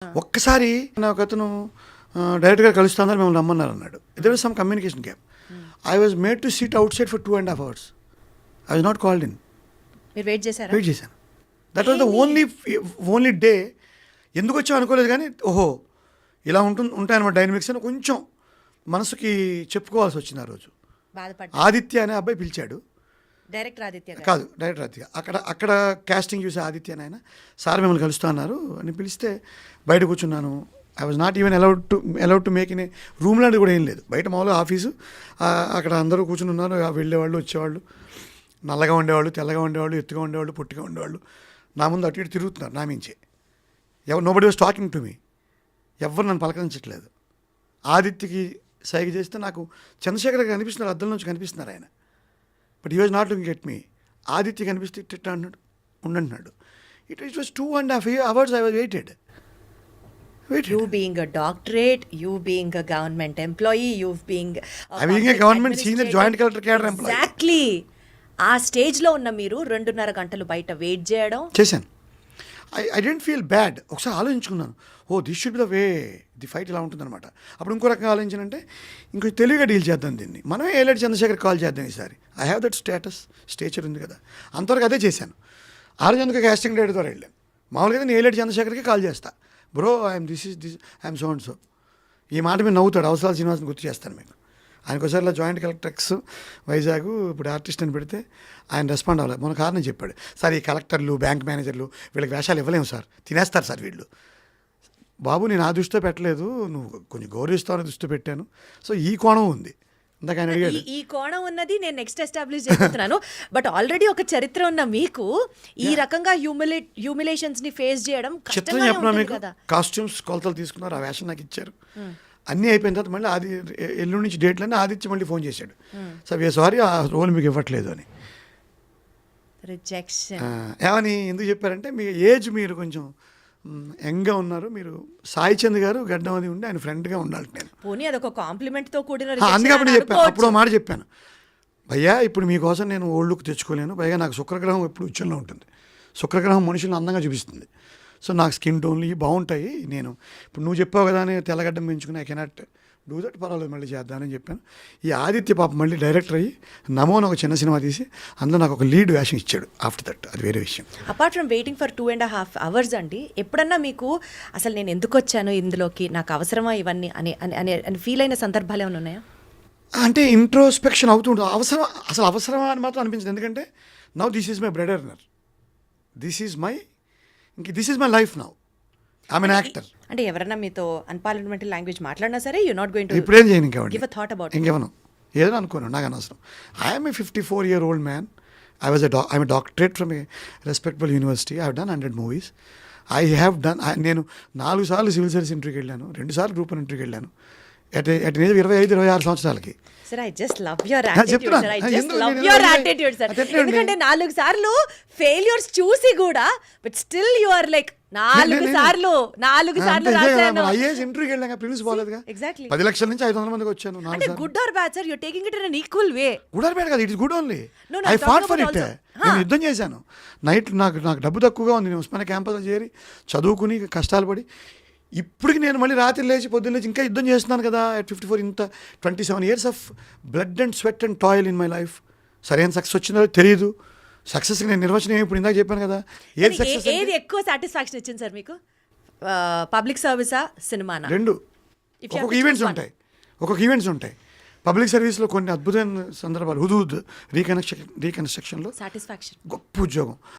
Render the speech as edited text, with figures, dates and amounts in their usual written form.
ఒక్కసారి నాకు అతను డైరెక్ట్గా కలుస్తానని మేము రమ్మన్నారు అన్నాడు. There was some communication gap. I was made to sit outside for 2.5 hours. I was not called in. మీరు వెయిట్ చేశారా? వెయిట్ చేశాను. That was the only day. ఎందుకు వచ్చాం అనుకోలేదు, కానీ ఓహో ఇలా ఉంటాయన్నమాట డైనమిక్స్ అని కొంచెం మనసుకి చెప్పుకోవాల్సి వచ్చింది ఆ రోజు. బాధపడ్డా. ఆదిత్య అనే అబ్బాయి పిలిచాడు. డైరెక్టర్ ఆదిత్య గారు. కాదు, డైరెక్టర్ ఆదిత్య. అక్కడ కాస్టింగ్ చూసి ఆదిత్య అని ఆయన సార్ మిమ్మల్ని కలుస్తా అన్నారు అని పిలిస్తే బయట కూర్చున్నాను. I was not even allowed to make in a room లాంటిది కూడా ఏం లేదు. బయట మామూలుగా ఆఫీసు, అక్కడ అందరూ కూర్చుని ఉన్నారు. వెళ్ళేవాళ్ళు వచ్చేవాళ్ళు, నల్లగా ఉండేవాళ్ళు, తెల్లగా ఉండేవాళ్ళు, ఎత్తుగా ఉండేవాళ్ళు, పొట్టిగా ఉండేవాళ్ళు. నా ముందు అటు ఇటు తిరుగుతున్నారు నా మించే. Nobody was talking to me. ఎవరు నన్ను పలకరించట్లేదు. ఆదిత్యకి సైగ చేస్తే నాకు చంద్రశేఖర్ గారు కనిపిస్తున్నారు, అద్దం నుంచి కనిపిస్తున్నారు ఆయన. But he was not looking at me. Aditya కనిపిస్తే ఇట్లా అన్నాడు, ఉండంటున్నాడు. It was 2.5 hours I was waited. You being a doctorate, you being a government employee, you being I being a government senior joint collector cadre employee. Exactly. ఆ స్టేజ్లో ఉన్న మీరు 2.5 గంటలు బయట వెయిట్ చేయడం చేశాను. I didn't feel bad. ఒకసారి ఆలోచించుకున్నాను, this should be the way the fight ఇలా ఉంటుందన్నమాట. అప్పుడు ఇంకో రకంగా ఆలోచించానంటే ఇంకొంచెం తెలివిగా డీల్ చేద్దాం దీన్ని. మనమే ఏలేటి చంద్రశేఖర్ కాల్ చేద్దాం ఈసారి. ఐ హ్యావ్ దట్ స్టేచర్ ఉంది కదా. అంతవరకు అదే చేశాను. ఆ రోజు అందుకు కాస్టింగ్ డేట్ ద్వారా వెళ్ళాను. మామూలుగా నేను ఏలేటి చంద్రశేఖర్కి కాల్ చేస్తా, bro I'm I'm so and so. ఈ మాట మీద నవ్వుతాడు. అవసరాలు శ్రీనివాసని గుర్తు చేస్తాను మీకు. ఆయనకోసారి ఇలా జాయింట్ కలెక్టర్స్ వైజాగ్ ఇప్పుడు ఆర్టిస్ట్ అని పెడితే ఆయన రెస్పాండ్ అవ్వలేదు. మొన్న కారణం చెప్పాడు, సార్ ఈ కలెక్టర్లు బ్యాంక్ మేనేజర్లు వీళ్ళకి వేషాలు ఇవ్వలేము సార్, తినేస్తారు సార్ వీళ్ళు. బాబు నేను ఆ దృష్టితో పెట్టలేదు, నువ్వు కొంచెం గౌరవిస్తావని దృష్టితో పెట్టాను. సో ఈ కోణం ఉంది. ఇందాక ఆయన అడిగాడు. ఈ కోణం ఉన్నది నేను నెక్స్ట్ ఎస్టాబ్లిష్ చేస్తున్నాను. బట్ ఆల్రెడీ ఒక చరిత్ర ఉన్న మీకు ఈ రకంగా హ్యూమిలేషన్స్ ని ఫేస్ చేయడం చిత్రం చెప్పినా మీకు. కాస్ట్యూమ్స్ కొలతలు తీసుకున్నారు, ఆ వేషం నాకు ఇచ్చారు. అన్నీ అయిపోయిన తర్వాత మళ్ళీ ఎల్లుండి నుంచి డేట్లన్నీ ఆదిత్య మళ్ళీ ఫోన్ చేశాడు, సార్ సారీ ఆ రోల్ మీకు ఇవ్వట్లేదు అని. రిజెక్షన్ ఏమని ఎందుకు చెప్పారంటే మీ ఏజ్ మీరు కొంచెం యంగ్గా ఉన్నారు, మీరు సాయి చంద్ గారు గడ్డం అది ఉండి ఆయన ఫ్రెండ్గా ఉండాలి. నేను పోనీ అదొక కాంప్లిమెంట్ తో కూడిన అందుకే అప్పుడు చెప్పాను. అప్పుడు మాట చెప్పాను, భయ్యా ఇప్పుడు మీకోసం నేను ఓల్డ్ లుక్ తెచ్చుకోలేను, పైగా నాకు శుక్రగ్రహం ఎప్పుడు ఉచ్చంలో ఉంటుంది. శుక్రగ్రహం మనుషులను అందంగా చూపిస్తుంది. సో నాకు స్కిన్ టోన్లు బాగుంటాయి. నేను ఇప్పుడు నువ్వు చెప్పావు కదా అని తెల్లగడ్డం పెంచుకుని ఐ కెనాట్ డూ దట్, పర్వాలేదు మళ్ళీ చేద్దామని చెప్పాను. ఈ ఆదిత్య పాప మళ్ళీ డైరెక్టర్ అయ్యి నమోని ఒక చిన్న సినిమా తీసి అందులో నాకు ఒక లీడ్ వేషం ఇచ్చాడు. ఆఫ్టర్ దట్ అది వేరే విషయం. Apart from waiting for 2.5 hours అండి, ఎప్పుడన్నా మీకు అసలు నేను ఎందుకు వచ్చాను ఇందులోకి, నాకు అవసరమా ఇవన్నీ అని ఫీల్ అయిన సందర్భాలు ఏమైనా ఉన్నాయా? అంటే ఇంట్రోస్పెక్షన్ అవుతుంటుంది. అవసరమా అని మాత్రం అనిపించింది. ఎందుకంటే now this is my bread earner, this is my life now. I'm an actor. అంటే ఎవరైనా మీతో అన్పార్లమెంటరీ లాంగ్వేజ్ మాట్లాడినా సరే యు నాట్ గోయింగ్ టు ఇప్పుడేం చేయను, గివ్ ఎ థాట్ అబౌట్ ఇంకెవను ఏదో అనుకోను, నాకు అనవసరం. I'm a 54-year-old man. I'm a doctorate from A respectable university. I have done 100 movies. నేను 4 సార్లు సివిల్ సర్వీస్ ఇంటర్వ్యూకి వెళ్ళాను, 2 సార్లు గ్రూప్ 1 ఇంటర్వ్యూకి వెళ్ళాను. అట్ 25-26 సంవత్సరాలకి. Sir, I just love your attitude, sir. I just love your attitude, sir. ఎందుకంటే 4 సార్లు ఫెయిల్యూర్స్ చూసి కూడా but still you are like 4 సార్లు రాశాను. ఐఏఎస్ ఇంటర్వ్యూకి వెళ్ళాక ప్రిలిమ్స్ పోలేదుగా. ఎగ్జాక్ట్లీ 10 లక్షల నుంచి 500 మందికి వచ్చాను. అంటే good or bad sir, you are taking it in an equal way. Good or bad కాదు, it is good only. No, I fought for also. It. నేను యుద్ధం చేశాను. నైట్ నాకు డబ్బు తక్కువగా ఉంది, నేను ఉస్మానియా క్యాంపస్లో చేరి చదువుకుని కష్టాలు పడి ఇప్పటికి నేను మళ్ళీ రాత్రి లేచి పొద్దున్న లేచి ఇంకా యుద్ధం చేస్తున్నాను కదా. at 54 ఇంత 27 years of blood and sweat and toil in my life. సరైన సక్సెస్ వచ్చిందో తెలియదు. సక్సెస్కి నేను నిర్వచనం ఇప్పుడు ఇందాక చెప్పాను కదా. ఏది ఎక్కువ సాటిస్ఫాక్షన్ ఇచ్చింది సార్ మీకు, పబ్లిక్ సర్వీసా సినిమానా? రెండు. ఒక్కొక్క ఈవెంట్స్ ఉంటాయి పబ్లిక్ సర్వీస్లో. కొన్ని అద్భుతమైన సందర్భాలు. హుదూద్ రీకన్స్ట్రక్షన్లో సాటిస్ఫాక్షన్ గొప్ప ఉద్యోగం.